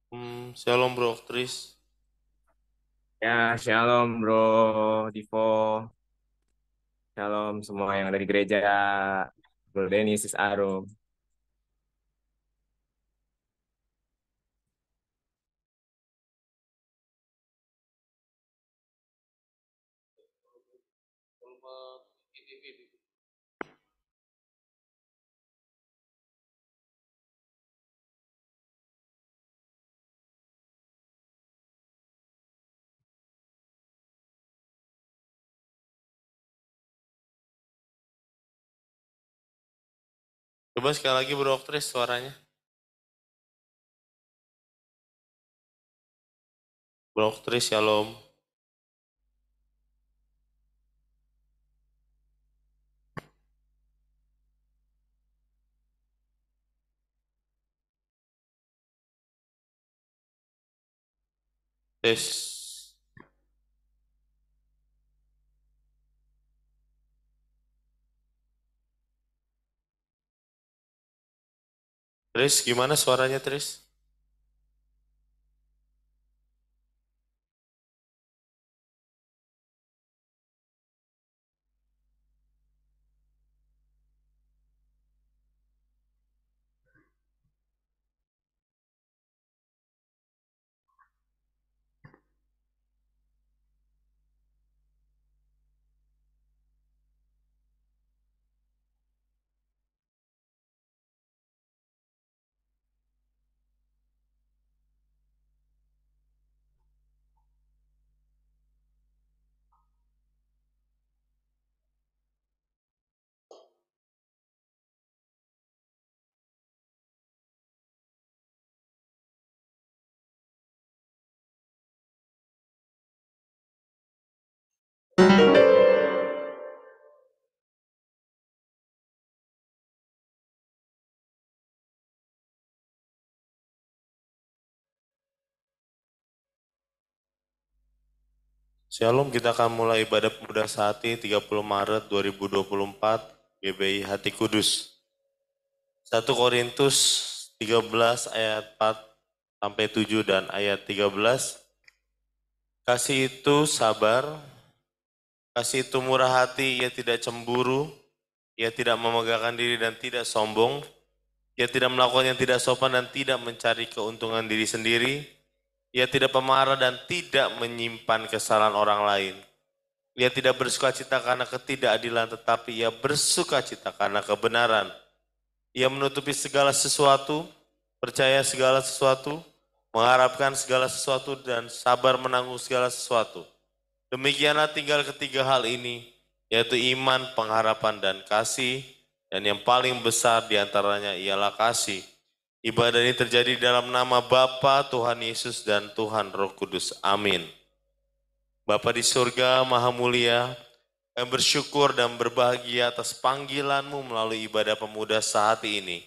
Shalom bro, Tris. Ya, shalom bro, Divo. Shalom semua yang ada di gereja. Bro Denny, Sis Arum. Coba sekali lagi bro, Tris suaranya. Bro, Tris, shalom. Tes. Tris, gimana suaranya Tris? Shalom, kita akan mulai ibadah pemuda sehati 30 Maret 2024, GBI Hati Kudus. 1 Korintus 13 ayat 4 sampai 7 dan ayat 13. Kasih itu sabar, kasih itu murah hati, ia tidak cemburu, ia tidak memegahkan diri dan tidak sombong, ia tidak melakukan yang tidak sopan dan tidak mencari keuntungan diri sendiri. Ia tidak pemarah dan tidak menyimpan kesalahan orang lain. Ia tidak bersukacita karena ketidakadilan, tetapi ia bersukacita karena kebenaran. Ia menutupi segala sesuatu, percaya segala sesuatu, mengharapkan segala sesuatu, dan sabar menanggung segala sesuatu. Demikianlah tinggal ketiga hal ini, yaitu iman, pengharapan, dan kasih, dan yang paling besar diantaranya ialah kasih. Ibadah ini terjadi dalam nama Bapa, Tuhan Yesus, dan Tuhan Roh Kudus. Amin. Bapa di surga, Maha Mulia, kami bersyukur dan berbahagia atas panggilan-Mu melalui ibadah pemuda saat ini.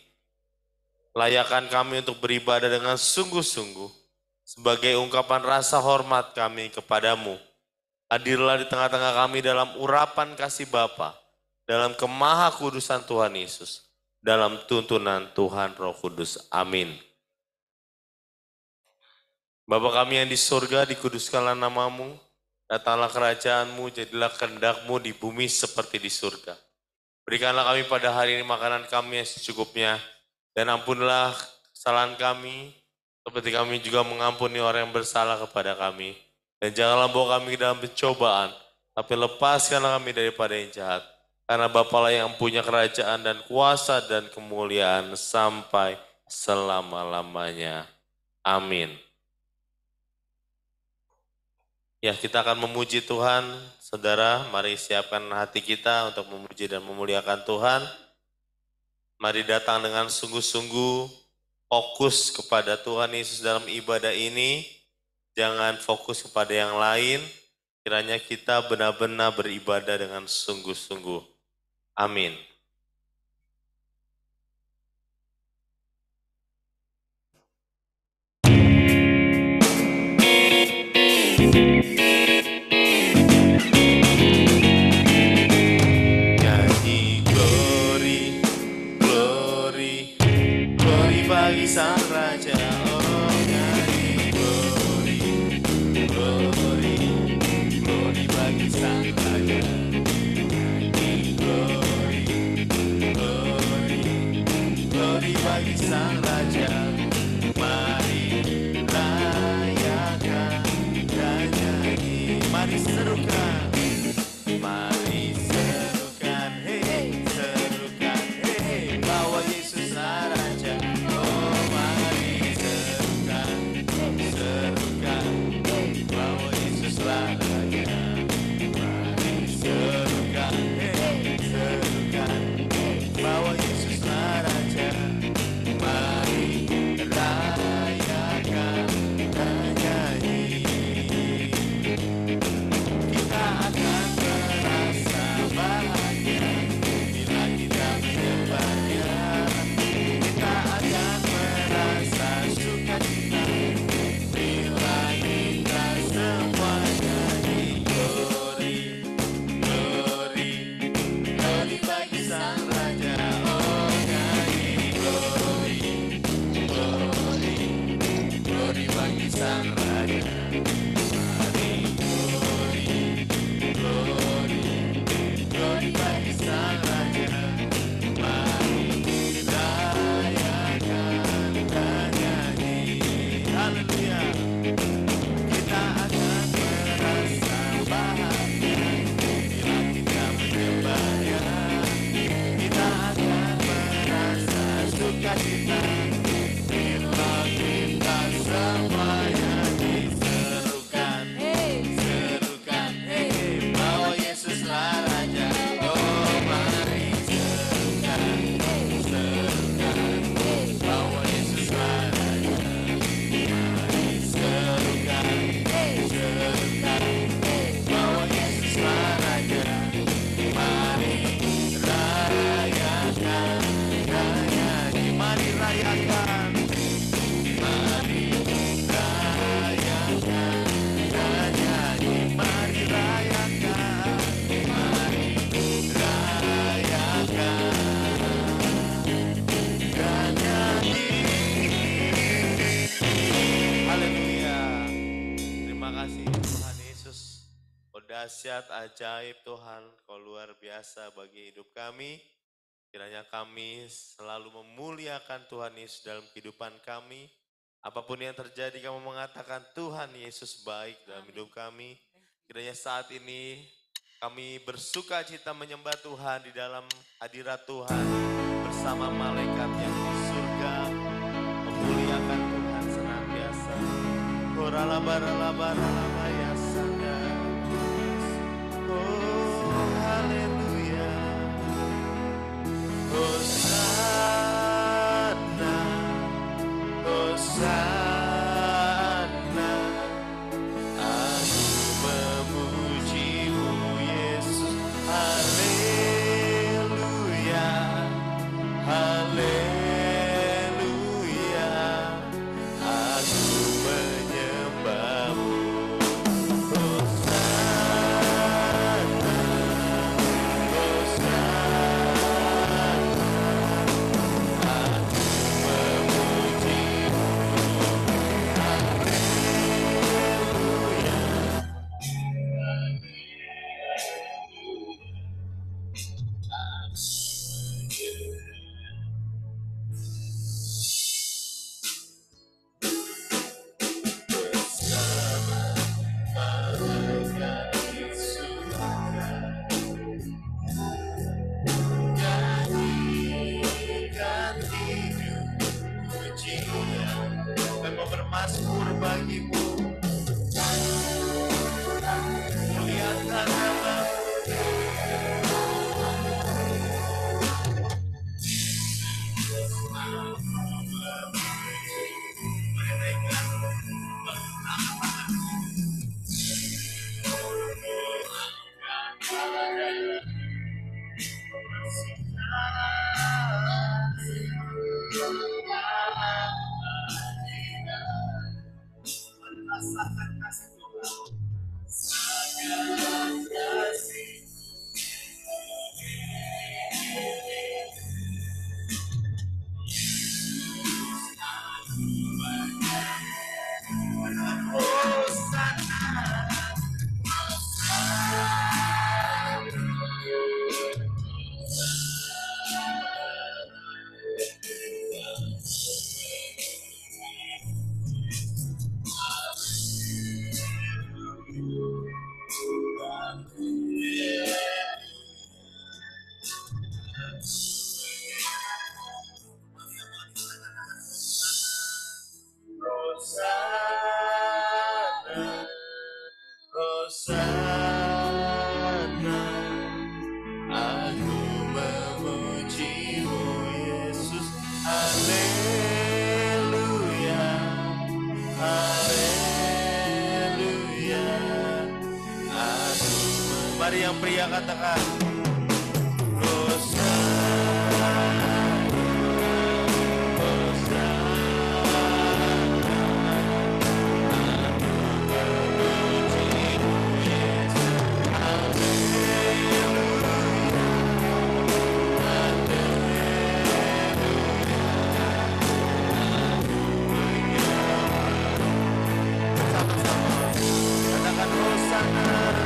Layakan kami untuk beribadah dengan sungguh-sungguh, sebagai ungkapan rasa hormat kami kepadamu. Hadirlah di tengah-tengah kami dalam urapan kasih Bapa, dalam kemaha kudusan Tuhan Yesus, dalam tuntunan Tuhan Roh Kudus. Amin. Bapa kami yang di surga, dikuduskanlah namamu, datanglah kerajaanmu, jadilah kehendakmu di bumi seperti di surga. Berikanlah kami pada hari ini makanan kami yang secukupnya, dan ampunilah kesalahan kami, seperti kami juga mengampuni orang yang bersalah kepada kami. Dan janganlah bawa kami ke dalam pencobaan, tapi lepaskanlah kami daripada yang jahat. Karena Bapalah yang punya kerajaan dan kuasa dan kemuliaan sampai selama-lamanya. Amin. Ya, kita akan memuji Tuhan. Saudara, mari siapkan hati kita untuk memuji dan memuliakan Tuhan. Mari datang dengan sungguh-sungguh fokus kepada Tuhan Yesus dalam ibadah ini. Jangan fokus kepada yang lain. Kiranya kita benar-benar beribadah dengan sungguh-sungguh. Amin. Nyanyi glory, glory, glory bagi Sang Raja. Oh, nyanyi Sang Raja, mari rayakan dan nyanyi. Mari serukan, hey, serukan, hey, bahwa Yesuslah Raja. Oh, mari serukan, bahwa Yesuslah Raja. Mari serukan, hey, bahwa Yesuslah Raja. Mari rayakan dan nyanyi. Kita akan merasa bahagia bila kita menyembahnya. Kita akan merasa sukacita bila kita semua nyanyi. Glory, glory, glory bagi Sang Raja. Oh, nyanyi glory, glory, glory bagi Sang Raja. Mari glory, glory, glory bagi Sang Raja. Mari rayakan dan nyanyi. Haleluya. Kita akan merasa bahagia bila kita menyembahnya. Kita akan merasa sukacita bila kita semuanya diserukan, bahwa Yesuslah Raja. Oh, mari serukan, bahwa Yesuslah Raja. Mari serukan, bahwa Yesuslah Raja. Mari rayakan dan nyanyi. Mari rayakan, mari rayakan dan nyanyi. Mari rayakan, mari rayakan dan nyanyi. Haleluya. Terima kasih Tuhan Yesus. Kau dahsyat, ajaib Tuhan, Kau luar biasa bagi hidup kami. Kiranya kami selalu memuliakan Tuhan Yesus dalam kehidupan kami. Apapun yang terjadi, kami mengatakan Tuhan Yesus baik dalam hidup kami. Kiranya saat ini kami bersuka cita menyembah Tuhan di dalam hadirat Tuhan bersama malaikat yang di surga, memuliakan Tuhan senantiasa. Koralabaralabaralaba ya sanda. Oh, haleluya. Hosana, Hosana, aku memuji-Mu Yesus. Haleluya, haleluya, aku menyembah-Mu. Hosana, dan mau bermasmur bagimu. Muliakan nama. Mari yang pria katakan. Dosa. Katakan Hosana.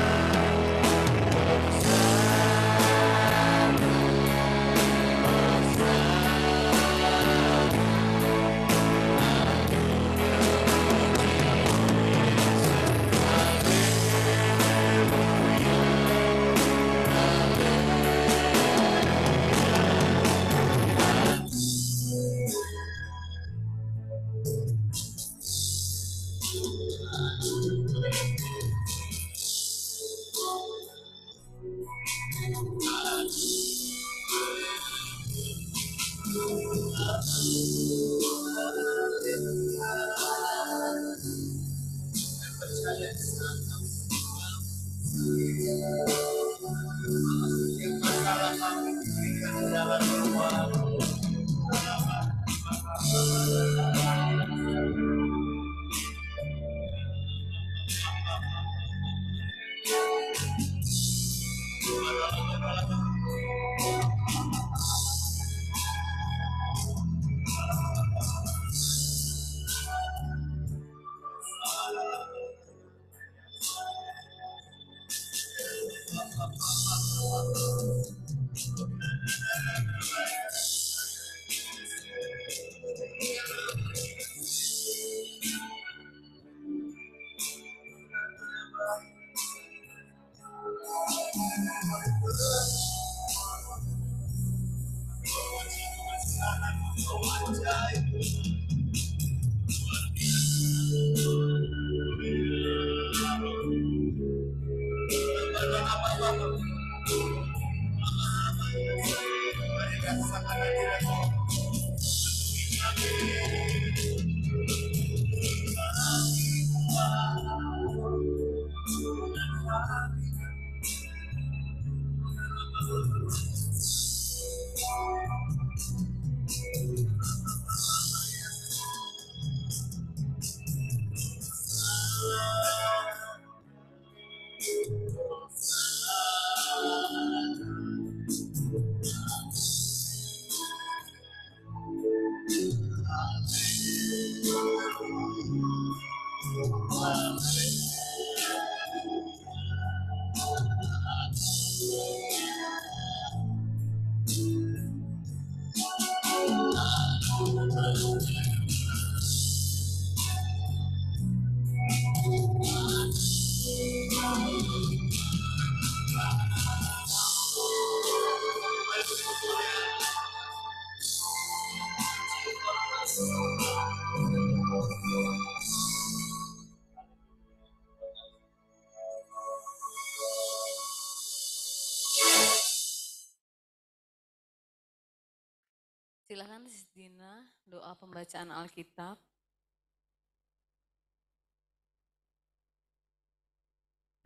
Silakan Sis Dina, doa pembacaan Alkitab.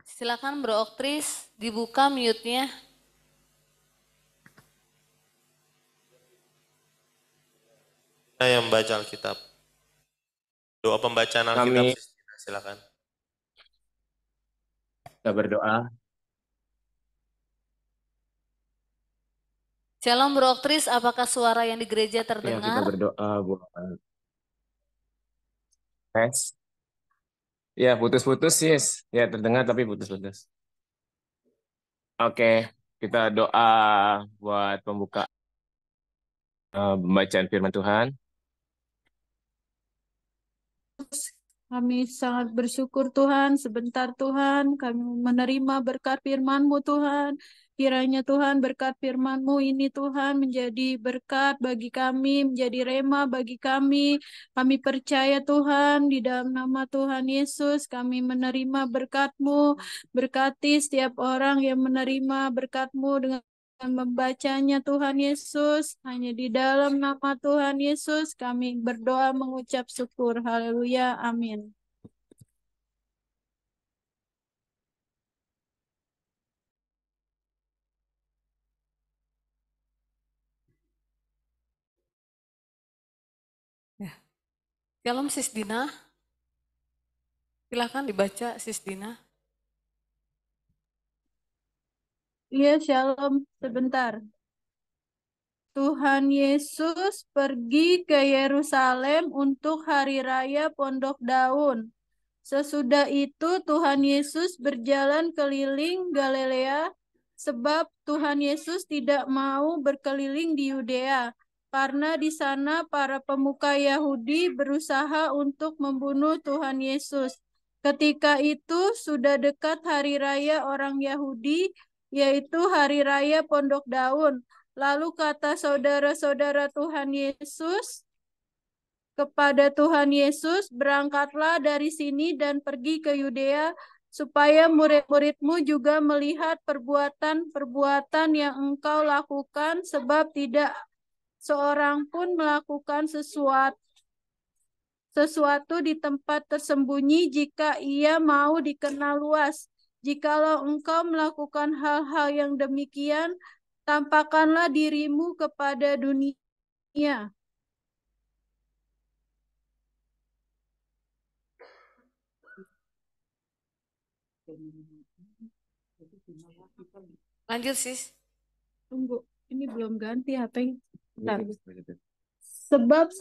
Silakan Bro Oktris, dibuka mute-nya. Yang membaca Alkitab. Doa pembacaan Alkitab, Kami Sis Dina, silakan. kita berdoa. Shalom Bro Oktris, apakah suara yang di gereja Ya, kita terdengar? berdoa buat tes. Ya, putus-putus, Sis. Ya, terdengar tapi putus-putus. Oke, kita doa buat pembuka pembacaan firman Tuhan. Kami sangat bersyukur Tuhan, sebentar Tuhan kami menerima berkat firman-Mu Tuhan. Kiranya Tuhan berkat firman-Mu ini Tuhan menjadi berkat bagi kami, menjadi rema bagi kami. Kami percaya Tuhan di dalam nama Tuhan Yesus kami menerima berkat-Mu. Berkati setiap orang yang menerima berkat-Mu dengan membacanya Tuhan Yesus. Hanya di dalam nama Tuhan Yesus kami berdoa mengucap syukur. Haleluya. Amin. Shalom Sis Dina. Silakan dibaca Sis Dina. Iya, shalom. Sebentar. Tuhan Yesus pergi ke Yerusalem untuk hari raya Pondok Daun. Sesudah itu Tuhan Yesus berjalan keliling Galilea, sebab Tuhan Yesus tidak mau berkeliling di Yudea, karena di sana para pemuka Yahudi berusaha untuk membunuh Tuhan Yesus. Ketika itu sudah dekat hari raya orang Yahudi, yaitu hari raya Pondok Daun. Lalu kata saudara-saudara Tuhan Yesus kepada Tuhan Yesus, berangkatlah dari sini dan pergi ke Yudea, supaya murid-muridmu juga melihat perbuatan-perbuatan yang engkau lakukan, sebab tidak seorang pun melakukan sesuatu di tempat tersembunyi jika ia mau dikenal luas. Jikalau engkau melakukan hal-hal yang demikian, tampakkanlah dirimu kepada dunia. Lanjut Sis. Tunggu, ini belum ganti HP. Bentar. Sebab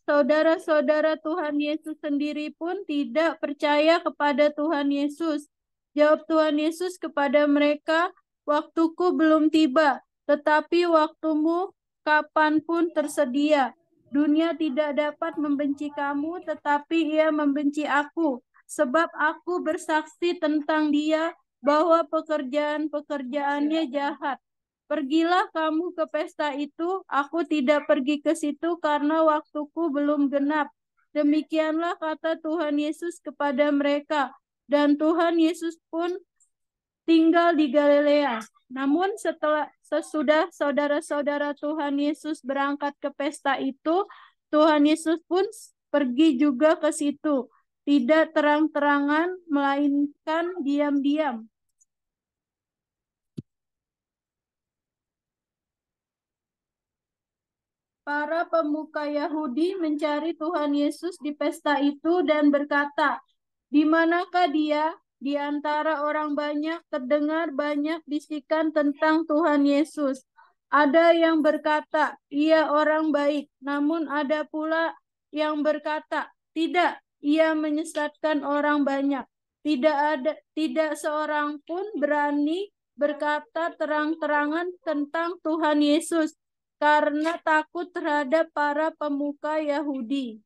saudara-saudara Tuhan Yesus sendiri pun tidak percaya kepada Tuhan Yesus. Jawab Tuhan Yesus kepada mereka, waktuku belum tiba, tetapi waktumu kapanpun tersedia. Dunia tidak dapat membenci kamu, tetapi ia membenci aku, sebab aku bersaksi tentang dia bahwa pekerjaan-pekerjaannya jahat. Pergilah kamu ke pesta itu, aku tidak pergi ke situ karena waktuku belum genap. Demikianlah kata Tuhan Yesus kepada mereka, dan Tuhan Yesus pun tinggal di Galilea. Namun sesudah saudara-saudara Tuhan Yesus berangkat ke pesta itu, Tuhan Yesus pun pergi juga ke situ. Tidak terang-terangan, melainkan diam-diam. Para pemuka Yahudi mencari Tuhan Yesus di pesta itu dan berkata, "Di manakah dia?" Di antara orang banyak terdengar banyak bisikan tentang Tuhan Yesus. Ada yang berkata, "Ia orang baik." Namun ada pula yang berkata, "Tidak, ia menyesatkan orang banyak." Tidak seorang pun berani berkata terang-terangan tentang Tuhan Yesus karena takut terhadap para pemuka Yahudi.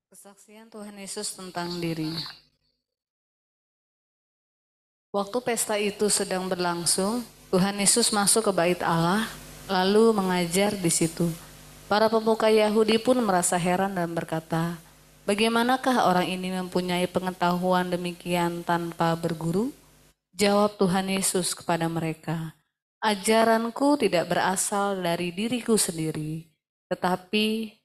Kesaksian Tuhan Yesus tentang dirinya. Waktu pesta itu sedang berlangsung, Tuhan Yesus masuk ke bait Allah, lalu mengajar di situ. Para pemuka Yahudi pun merasa heran dan berkata, "Bagaimanakah orang ini mempunyai pengetahuan demikian tanpa berguru?" Jawab Tuhan Yesus kepada mereka, "Ajaranku tidak berasal dari diriku sendiri, tetapi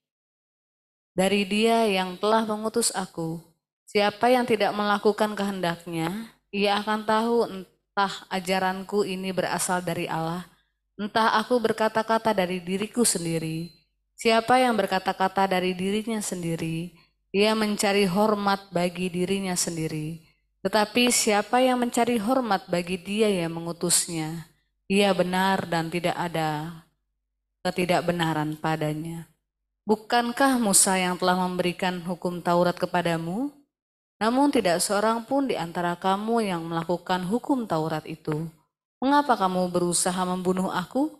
dari Dia yang telah mengutus aku. Siapa yang tidak melakukan kehendaknya, ia akan tahu entah ajaranku ini berasal dari Allah, entah aku berkata-kata dari diriku sendiri. Siapa yang berkata-kata dari dirinya sendiri, ia mencari hormat bagi dirinya sendiri. Tetapi siapa yang mencari hormat bagi Dia yang mengutusnya, ia benar dan tidak ada ketidakbenaran padanya. Bukankah Musa yang telah memberikan hukum Taurat kepadamu? Namun tidak seorang pun di antara kamu yang melakukan hukum Taurat itu. Mengapa kamu berusaha membunuh aku?"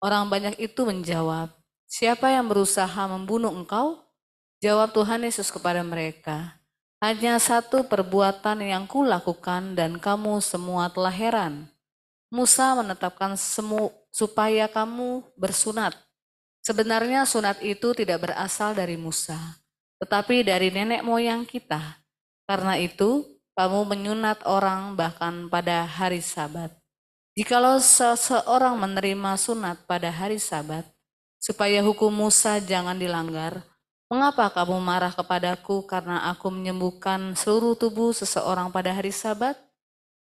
Orang banyak itu menjawab, "Siapa yang berusaha membunuh engkau?" Jawab Tuhan Yesus kepada mereka, "Hanya satu perbuatan yang kulakukan dan kamu semua telah heran. Musa menetapkan supaya kamu bersunat. Sebenarnya sunat itu tidak berasal dari Musa, tetapi dari nenek moyang kita. Karena itu, kamu menyunat orang bahkan pada hari Sabat. Jikalau seseorang menerima sunat pada hari Sabat, supaya hukum Musa jangan dilanggar, mengapa kamu marah kepadaku karena aku menyembuhkan seluruh tubuh seseorang pada hari Sabat?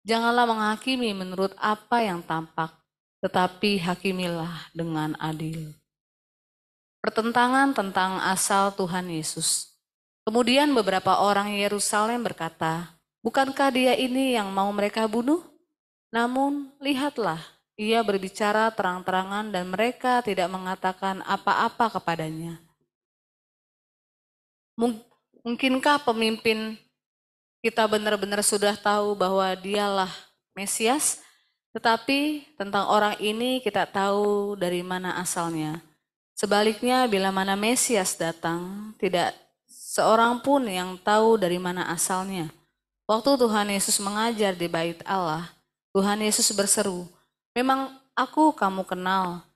Janganlah menghakimi menurut apa yang tampak, tetapi hakimilah dengan adil. Pertentangan tentang asal Tuhan Yesus. Kemudian beberapa orang Yerusalem berkata, "Bukankah dia ini yang mau mereka bunuh? Namun lihatlah, ia berbicara terang-terangan dan mereka tidak mengatakan apa-apa kepadanya." Mungkinkah pemimpin kita benar-benar sudah tahu bahwa dialah Mesias, tetapi tentang orang ini kita tahu dari mana asalnya. Sebaliknya, bila mana Mesias datang, tidak seorang pun yang tahu dari mana asalnya. Waktu Tuhan Yesus mengajar di bait Allah, Tuhan Yesus berseru, "Memang aku kamu kenal,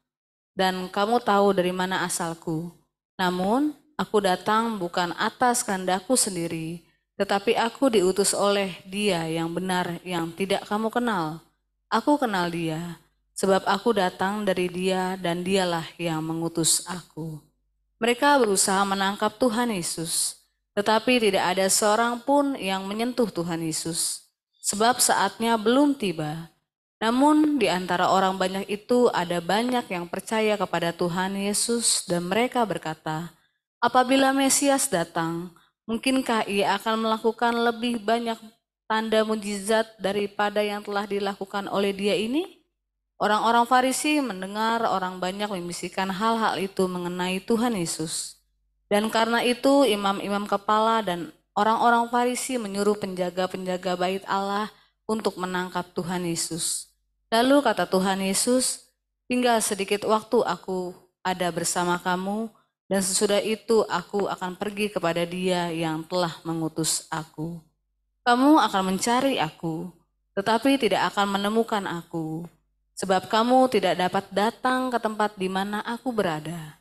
dan kamu tahu dari mana asalku. Namun, aku datang bukan atas kehendakku sendiri, tetapi aku diutus oleh Dia yang benar yang tidak kamu kenal. Aku kenal Dia, sebab aku datang dari Dia dan Dialah yang mengutus aku." Mereka berusaha menangkap Tuhan Yesus, tetapi tidak ada seorang pun yang menyentuh Tuhan Yesus, sebab saatnya belum tiba. Namun di antara orang banyak itu ada banyak yang percaya kepada Tuhan Yesus dan mereka berkata, "Apabila Mesias datang, mungkinkah ia akan melakukan lebih banyak tanda mujizat daripada yang telah dilakukan oleh Dia ini?" Orang-orang Farisi mendengar orang banyak membisikkan hal-hal itu mengenai Tuhan Yesus. Dan karena itu imam-imam kepala dan orang-orang Farisi menyuruh penjaga-penjaga bait Allah untuk menangkap Tuhan Yesus. Lalu kata Tuhan Yesus, "Tinggal sedikit waktu aku ada bersama kamu, dan sesudah itu aku akan pergi kepada Dia yang telah mengutus aku. Kamu akan mencari aku, tetapi tidak akan menemukan aku. Sebab kamu tidak dapat datang ke tempat di mana aku berada."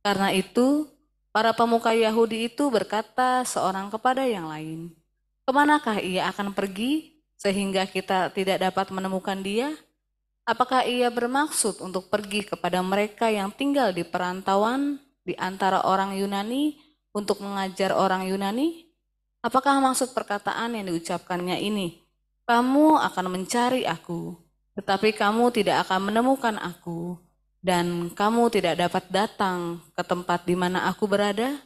Karena itu, para pemuka Yahudi itu berkata seorang kepada yang lain, "Kemanakah ia akan pergi sehingga kita tidak dapat menemukan dia? Apakah ia bermaksud untuk pergi kepada mereka yang tinggal di perantauan di antara orang Yunani untuk mengajar orang Yunani? Apakah maksud perkataan yang diucapkannya ini, 'Kamu akan mencari aku, tetapi kamu tidak akan menemukan aku, dan kamu tidak dapat datang ke tempat di mana aku berada'?"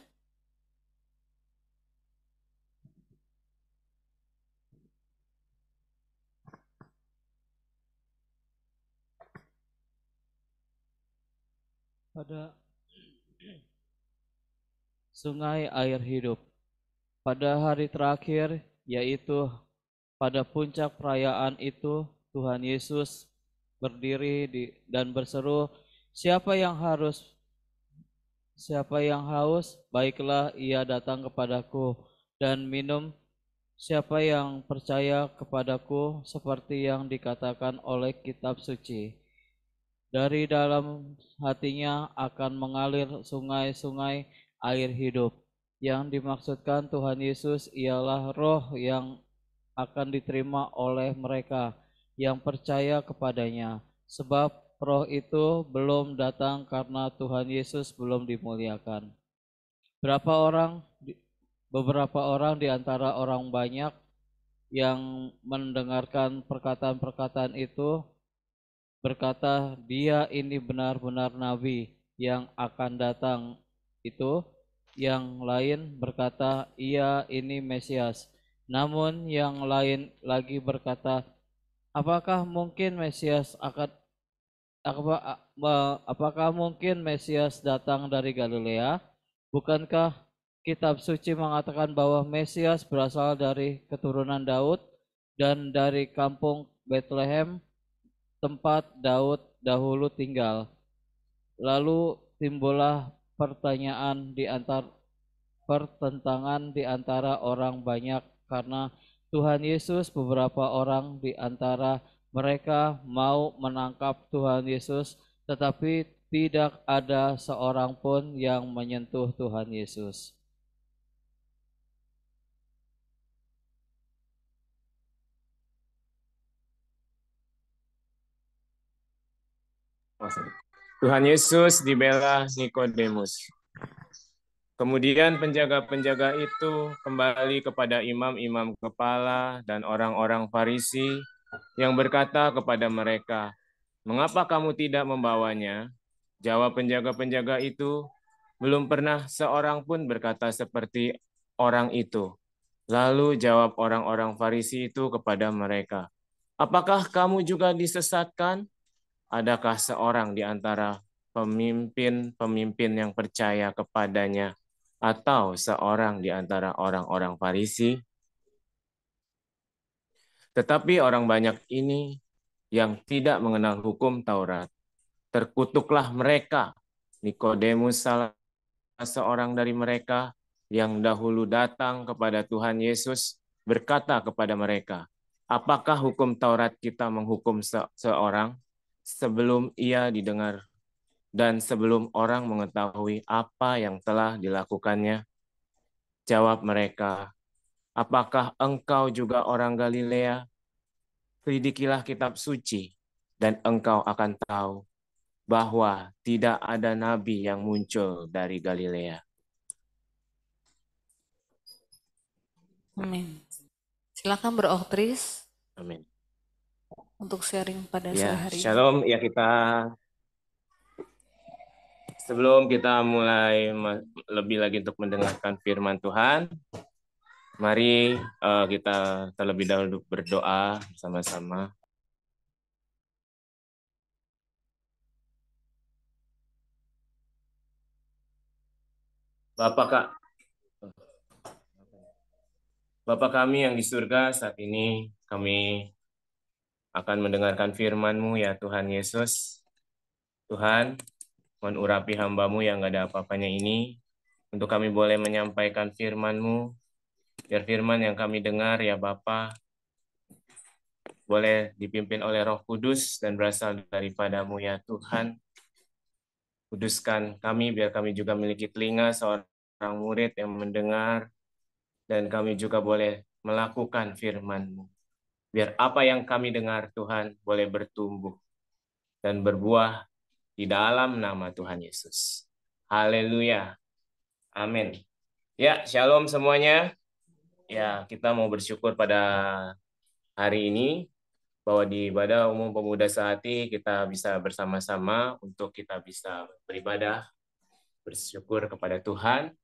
Pada sungai air hidup. Pada hari terakhir, yaitu pada puncak perayaan itu, Tuhan Yesus berdiri dan berseru, Siapa yang haus, baiklah ia datang kepadaku dan minum. Siapa yang percaya kepadaku, seperti yang dikatakan oleh kitab suci, dari dalam hatinya akan mengalir sungai-sungai air hidup. Yang dimaksudkan Tuhan Yesus ialah roh yang akan diterima oleh mereka yang percaya kepadanya. Sebab roh itu belum datang karena Tuhan Yesus belum dimuliakan. Beberapa orang di antara orang banyak yang mendengarkan perkataan-perkataan itu berkata, "Dia ini benar-benar nabi yang akan datang." Itu yang lain berkata, "Ia ini Mesias." Namun yang lain lagi berkata, apakah mungkin Mesias datang dari Galilea? Bukankah kitab suci mengatakan bahwa Mesias berasal dari keturunan Daud dan dari kampung Bethlehem, tempat Daud dahulu tinggal? Lalu timbullah pertentangan di antara orang banyak karena Tuhan Yesus. Beberapa orang di antara mereka mau menangkap Tuhan Yesus, tetapi tidak ada seorang pun yang menyentuh Tuhan Yesus. Tuhan Yesus dibela Nikodemus. Kemudian penjaga-penjaga itu kembali kepada imam-imam kepala dan orang-orang Farisi yang berkata kepada mereka, "Mengapa kamu tidak membawanya?" Jawab penjaga-penjaga itu, "Belum pernah seorang pun berkata seperti orang itu." Lalu jawab orang-orang Farisi itu kepada mereka, "Apakah kamu juga disesatkan? Adakah seorang di antara pemimpin-pemimpin yang percaya kepadanya atau seorang di antara orang-orang Farisi?" Tetapi orang banyak ini yang tidak mengenal hukum Taurat. Terkutuklah mereka. Nikodemus, salah seorang dari mereka yang dahulu datang kepada Tuhan Yesus, berkata kepada mereka, "Apakah hukum Taurat kita menghukum seorang sebelum ia didengar dan sebelum orang mengetahui apa yang telah dilakukannya?" Jawab mereka, "Apakah engkau juga orang Galilea? Selidikilah kitab suci, dan engkau akan tahu bahwa tidak ada nabi yang muncul dari Galilea." Amin. Silakan beroktris Amin. untuk sharing pada sore Ya, hari ini. shalom. Ya, sebelum kita mulai lebih lagi untuk mendengarkan firman Tuhan, mari kita terlebih dahulu berdoa bersama-sama. Bapa kami yang di surga, saat ini kami akan mendengarkan firman-Mu ya Tuhan Yesus. Tuhan, mohon urapi hamba-Mu yang gak ada apa-apanya ini, untuk kami boleh menyampaikan firman-Mu, biar firman yang kami dengar ya Bapa boleh dipimpin oleh Roh Kudus dan berasal daripada-Mu ya Tuhan. Kuduskan kami biar kami juga memiliki telinga seorang murid yang mendengar, dan kami juga boleh melakukan firman-Mu. Biar apa yang kami dengar Tuhan boleh bertumbuh dan berbuah di dalam nama Tuhan Yesus. Haleluya. Amin. Ya, shalom semuanya. Ya, kita mau bersyukur pada hari ini bahwa di ibadah umum pemuda sehati kita bisa bersama-sama untuk kita bisa beribadah, bersyukur kepada Tuhan.